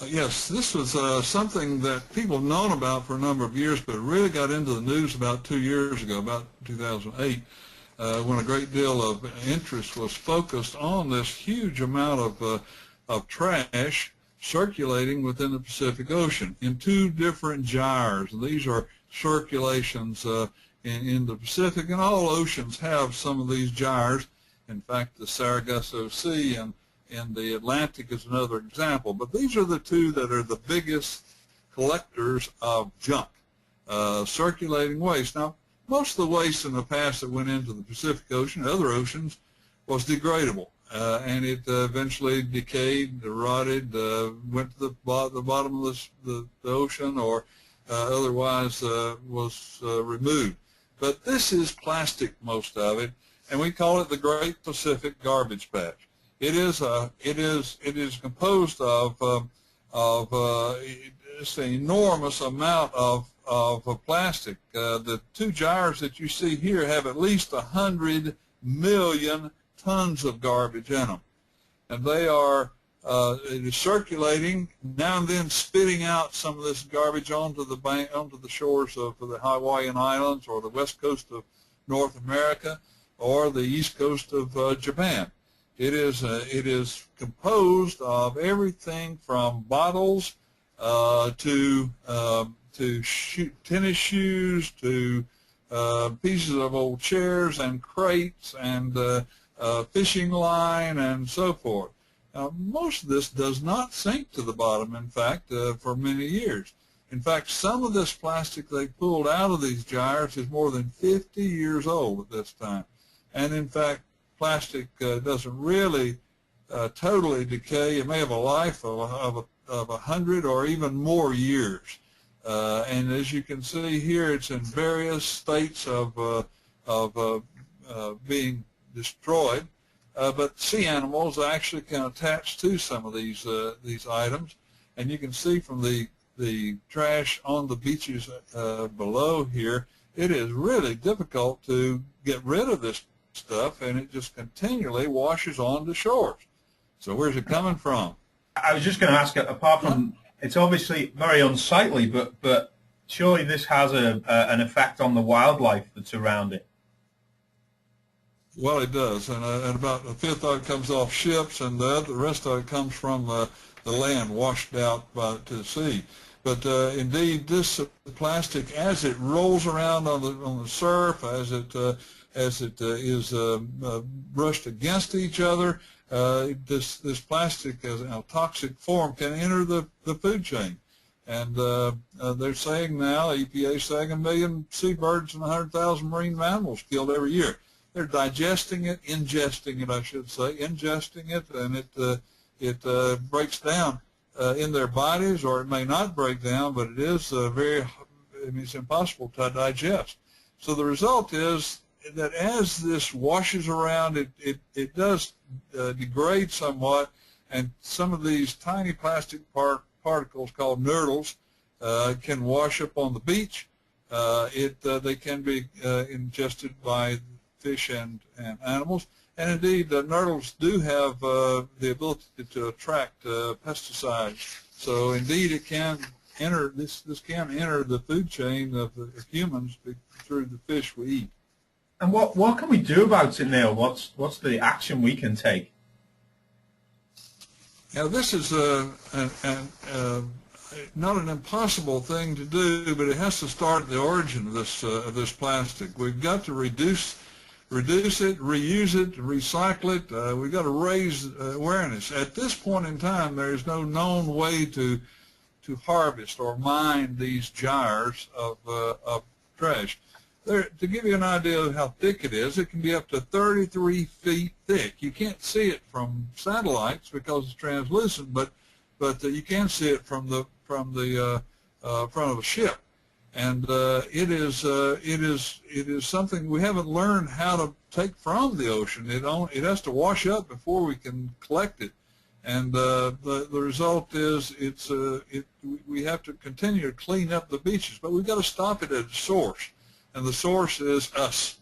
Yes, this was something that people have known about for a number of years, but really got into the news about 2 years ago, about 2008, when a great deal of interest was focused on this huge amount of trash circulating within the Pacific Ocean in two different gyres. And these are circulations in the Pacific, and all oceans have some of these gyres. In fact, the Sargasso Sea and the Atlantic is another example. But these are the two that are the biggest collectors of junk, circulating waste. Now, most of the waste in the past that went into the Pacific Ocean and other oceans was degradable, and it eventually decayed, rotted, went to the bottom of the ocean, or otherwise was removed. But this is plastic, most of it, and we call it the Great Pacific Garbage Patch. It is composed of just an enormous amount of plastic. The two gyres that you see here have at least 100 million tons of garbage in them, and they are it is circulating, now and then spitting out some of this garbage onto the shores of the Hawaiian Islands, or the west coast of North America, or the east coast of Japan. It is composed of everything from bottles to tennis shoes, to pieces of old chairs and crates, and fishing line, and so forth. Now, most of this does not sink to the bottom, in fact, for many years. In fact, some of this plastic they pulled out of these gyres is more than 50 years old at this time. And in fact, plastic doesn't really totally decay. It may have a life of 100 or even more years. And as you can see here, it's in various states of being destroyed. But sea animals actually can attach to some of these items, and you can see from the trash on the beaches below here, it is really difficult to get rid of this stuff, and it just continually washes on the shores. So where's it coming from? I was just going to ask, apart from, it's obviously very unsightly, but surely this has an effect on the wildlife that's around it. Well, it does, and about a fifth of it comes off ships, and the rest of it comes from the land washed out to the sea. But indeed, this plastic, as it rolls around on the surf, as it is brushed against each other, this plastic, as a toxic form, can enter the food chain. And they're saying now, EPA is saying 1 million seabirds and 100,000 marine mammals killed every year. They're digesting it, ingesting it, I should say, ingesting it, and it breaks down in their bodies, or it may not break down, but it is it's impossible to digest. So the result is that as this washes around, it does degrade somewhat, and some of these tiny plastic particles called nurdles can wash up on the beach. They can be ingested by fish and animals, and indeed the nurdles do have the ability to attract pesticides. So indeed it can enter this can enter the food chain of humans through the fish we eat. And what can we do about it, Neal? What's the action we can take? Now, this is not an impossible thing to do, but it has to start at the origin of this plastic. We've got to reduce it, reuse it, recycle it. We've got to raise awareness. At this point in time, there is no known way to harvest or mine these gyres of trash. To give you an idea of how thick it can be up to 33 feet thick. You can't see it from satellites because it's translucent, but you can see it from the front of a ship. And it is something we haven't learned how to take from the ocean. It has to wash up before we can collect it, and the result is we have to continue to clean up the beaches, but we've got to stop it at the source, and the source is us.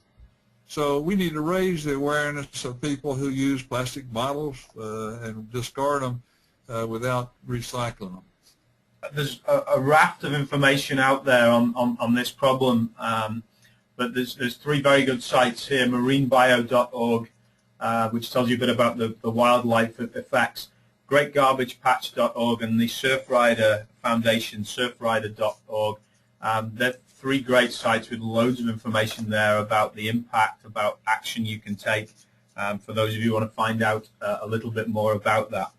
So we need to raise the awareness of people who use plastic bottles and discard them without recycling them. There's a raft of information out there on this problem, but there's three very good sites here: marinebio.org, which tells you a bit about the wildlife effects, greatgarbagepatch.org, and the Surfrider Foundation, surfrider.org. They're three great sites with loads of information there about the impact, about action you can take, for those of you who want to find out a little bit more about that.